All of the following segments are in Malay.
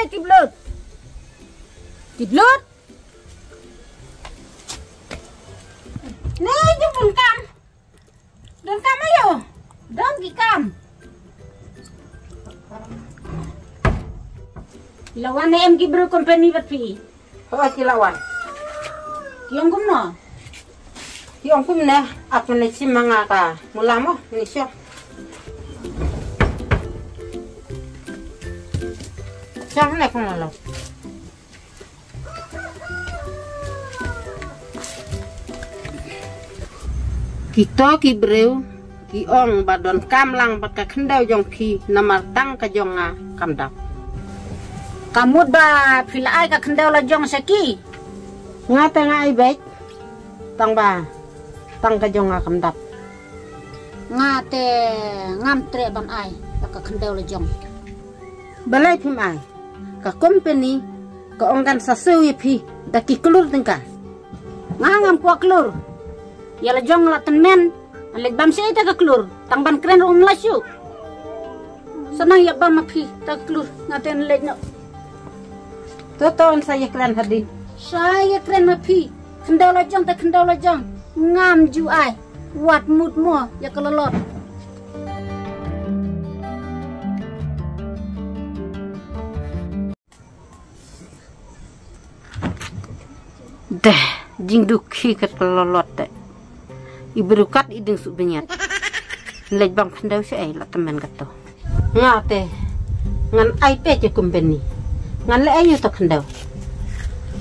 Tiblut. Tiblut. Nih, jemput kam. Dan kam ayo. Dan kam. Lawan em Gibru company berpi. Apa kilawan? Kiong kumno. Kiong kumne apa ni simangaka mulamo ni syo. Siang na kung lalo. Kita Gibru kiong badon kamlang baka kendau jong ki namar tang ka jonga kamdak. Kamu ba pila ay ka kendau la jong saki. Ngata nga ay baik. Tang ba. Tang ka jonga kamdak. Ngate ngam tre ban ay ka kendau la jong. Balai pim ay. Ka company ka ongkan sasewi pi daki kelur tengka. Ngangam kuak kelur. Ya la jong la tenmen. Alek bam si ita ka kelur. Tang ban keren la syu. Senang ya bam pi ta kelur ngaten lek no. Toton saya keren hadir. Saya keren mapi. Kendau lajang tak kendau lajang. Ngam ju ai. Wat mut mo ya kelolot. Dah, jing dukhi kat kelolot deh. Iberukat ideng subnyat. Lej bang kendau saya lah teman kata. Ngate. Ngan ai pe je company. Ngan le ayu to kendau.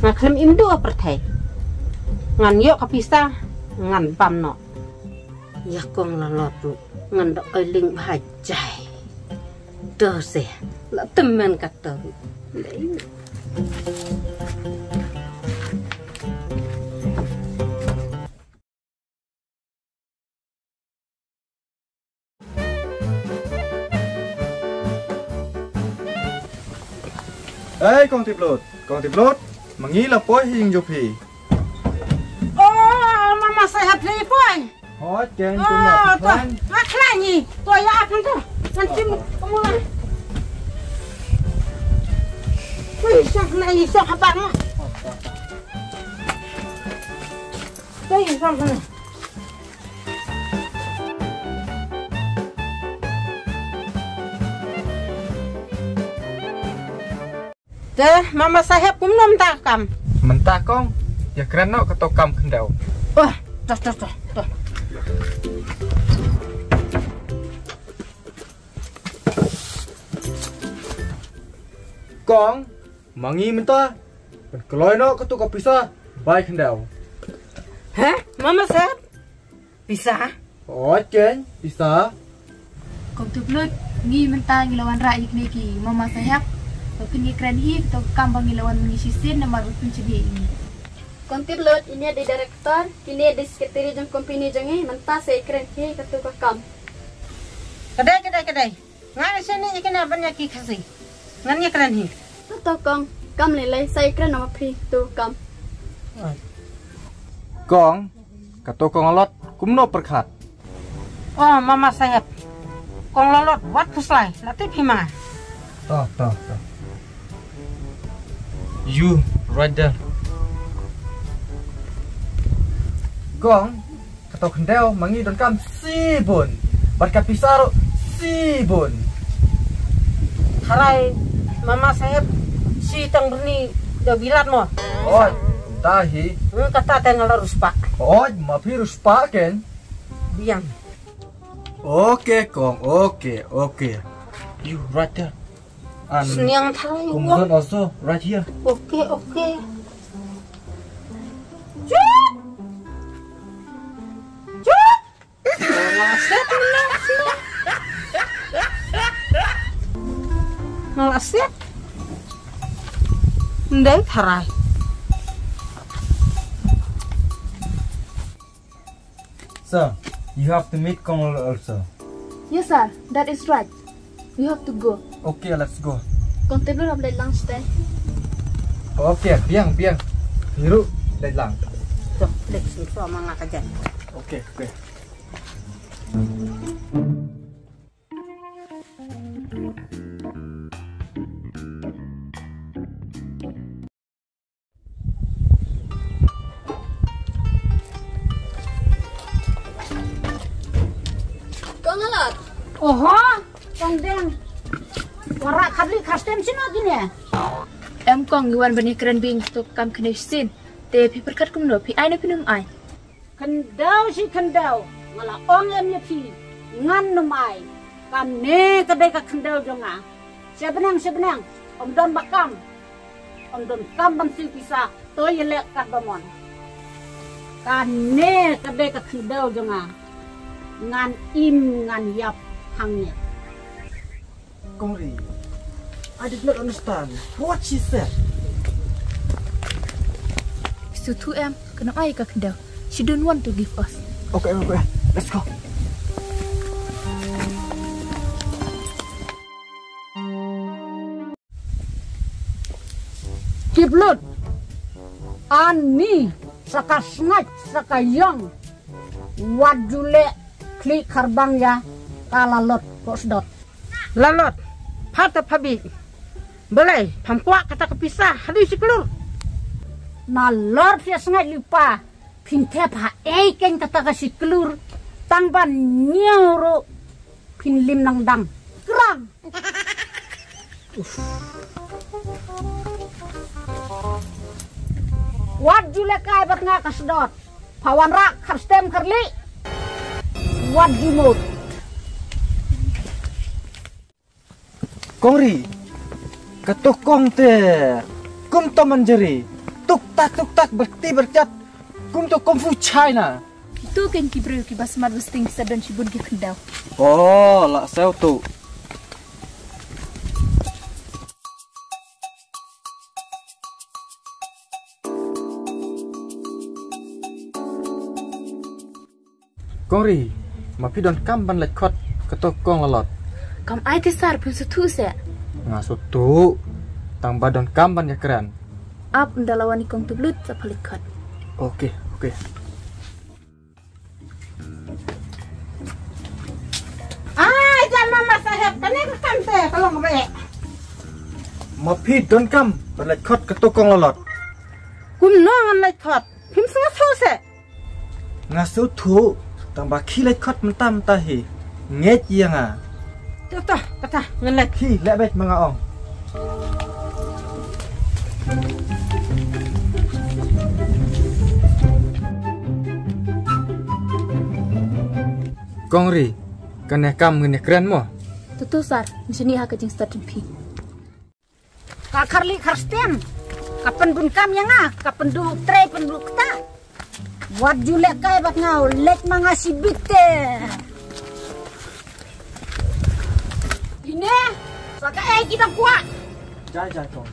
Ngan klem imdu apertai. Ngan yo kapisa ngan pam no. Ya kong lolot tu ngan do eling bhajai. Do se la temen kata. Kong Tiblut, mangila po hing jupi. Oh, mama saya play boy. Hot ken Oh, kumna tu. plan. Aklan ni. Tu ya apa tu? Nanti kamu lah. Wih, sang ni sang apa mo? Wih, sang ni. Dah, mama saya pun nom tak kam. Mentah kong, ya keren no ketokam kendau. Wah, dah. Kong, mangi mentah. Kalau no ketuk kapisa, baik kendau. Hah? Mama saya bisa? Hot ken, bisa. Kong Tiblut ngi mentah ngilawan rakyat neki mama saya. Kini keren hi kita kambang ngilawan mengisisin nama rupin cedi ini. Kong Tiblut ini ada direktor, ini ada sekretari jang company jang mentah saya keren hi katu kam. Kedai. Ngan sini ikan apa ni kasih? Ngan ni keren hi. Tahu kong, kam nilai saya keren nama pi tu kam. Kong, ketokong lot kumno perkat. Oh, mama saya. Kong lolot wat pusai, latih pima. Toh. You right there. Kong, ketok kendau mangi don kam sibun. Bat kapisaro sibun. Harai mama saya si tang berni dah bilat mo. Oh, tahi. Kata tengah ruspak. Oh, mapi ruspak ken. Biang. Okay, Kong. Okay. You right there. And Seniang tharai. Kumgan also right here. Okay. Ngelaset. Ndai tharai. Sir, you have to meet Kong also. Yes sir, that is right. We have to go. Okay, let's go. Kong Tiblut have like lunch time. Okay, biang. Hiru, lang. Tuh, let's go mga kajan. Okay. Oho, kong deng. Warak kadli kastem sino gini. Em kong iwan bani keren bing to kam kene sin. Te pi perkat kum no pi ai na pinum ai. Kendau si kendau. Ngala ong em ye pi. Ngan numai. Kan ne kadai ka kendau jonga. Sebenang. Om don bakam. Om don kam ban si pisah. To ye lek kat bamon. Kan ne kadai ka kendau jonga. Ngan im ngan yap hangnya. Kongri, I did not understand what she said. Sutu em kena ai ka kendau. She don't want to give us. Okay, let's go. Kiblut. Ani saka snatch saka yang. Wajule klik karbang ya kalalot kosdot. Lalot. Pata pabi. Belai. Pampuak kata kepisah. Hadu si kelur. Na lor fia sngai lupa. Pinte pa ken kata kasi kelur. Tangban nyauro pin lim nang dang. Kerang. Wajule kai bat nga kasdot. Pawan rak karstem kerli. Wajumut. Kongri, ketuk kong te, kum to manjeri, tuk tak berti bercat, kum to kung fu China. Tu ken ki bru ki basmat besting sadan si bun ki kendau. Oh, lah saya tu. Kongri, mapi don kamban lekot ketuk kong lalot. Kam ai te sar pun sutu se. Ngasuh tu, tang badon kamban ya keren. Ap ndalawan ikong tublut sa palikat. Oke. Ay, jangan mama sahib. Kani kan te kalau ngbe. Mapi don kam berlekot ketuk kong lalot. Kum no ngan lai thot. Pim sunga those. Ngasuh tu, tang baki lekot mentah hi. Nget yang ah. Kata ngan lai. Hi, lebih mengaong. Kongri, kena kam ngene keren mo. Tutu sar, misini ha ka jing startin pi. Kakarli karstem. Kapan bun kam yang ah, kapan du tre pendu kta. Wajule kai bat ngau lek mangasi bitte. Ini saka kita kuat. Jai kong.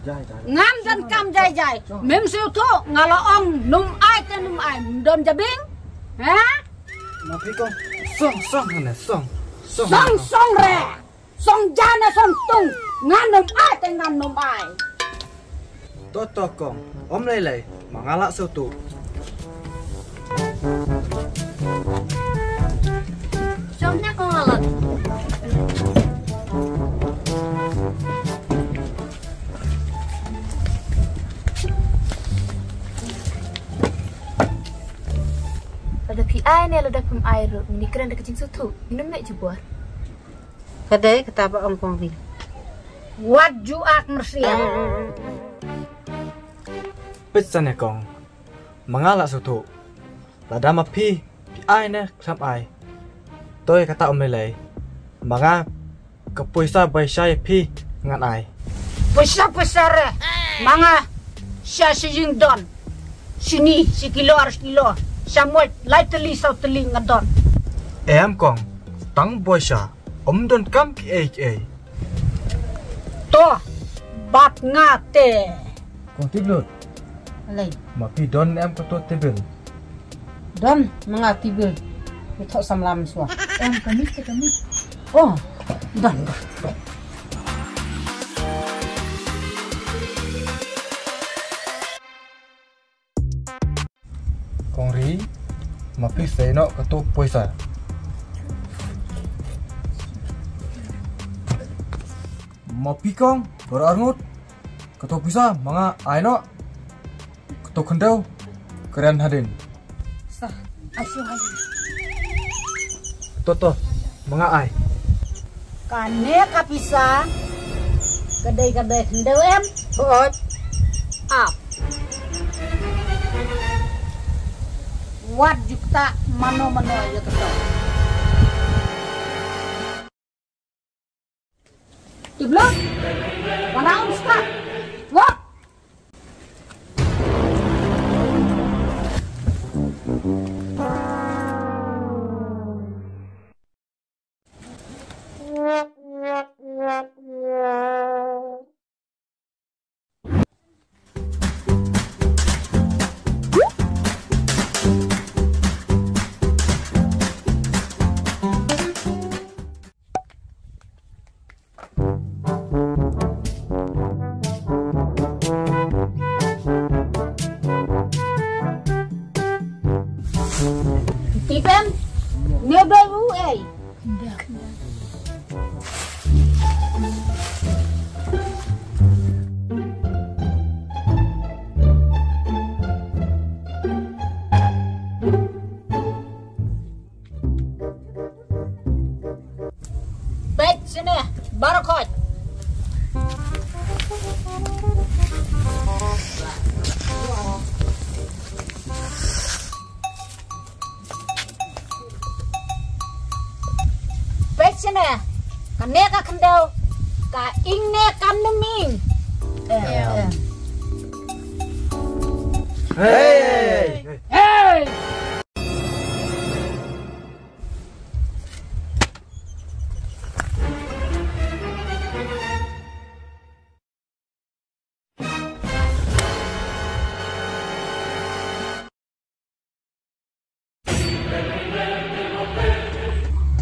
Ngam dan kam jai. Mem siu tu ngalaong num ai te num ai don jabing. Ha? Mapi kong, song ngene song. Song re. Song jana song tung. Ngan num ai te ngan num ai. Toto kong, om lele, mangalak soto. Jomnya kong lalot. Ada pi ai ne ada pum air ni keren de kecing sutu. Minum nek jebuar. Kadai kata apa om Kongri. Waju ak mersia. Pesan ya kong, mangalak soto. Lada mapi, ai ne sam ai. Tôi kata om lele, manga kepuisa bai syai pi ngan ai. Pesa re. Manga sya sijing don. Sini si kilo harus kilo. Samuel lai teli sau teli ngadon. Em kong, tang boisha, om don kam ki To bat ngate. Kong tiblut, Alai. mapi don em ketua tibil. Don mengati bil. Kita samlam suah. Em kami. Oh, don. Kongri, mapi seno ketua poisa. Mapi kong, berangut. Ketua poisa, manga aino. Ketua kendau, keren hadin. Sah, asyik. Toto, manga ai. Kane kapisa kadai-kadai kendau em buat up wat jukta mano-mano ya ketau Tiblo mana ustaz what Tipem neberu Baik sini barakot Sini, kane ka kendau, ka ingne kan neming. Hey!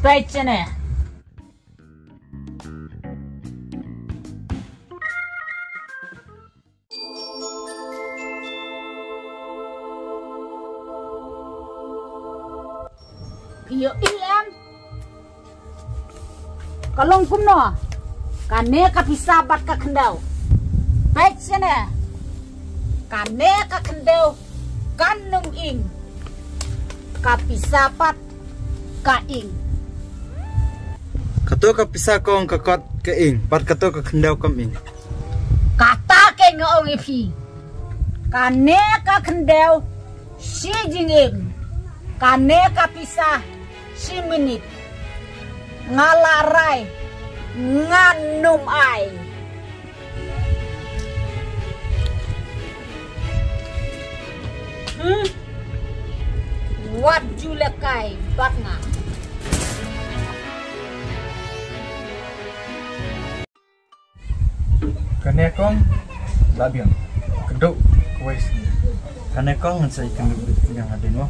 Baik sini. Iyo ilam kalong kuno kane kapisabat ka kendau baik sini kane ka kendau kanung ing kapisabat ka ing kato kapisa kong kakot ka ing pat kato ka kendau kam ing kata ke ngong ipi kane ka kendau si jinging kane kapisa si menit ngalarai nganum ai wat julekai batna Kane kong labiang keduk kuis kane kong ngan sai kendau yang adin wah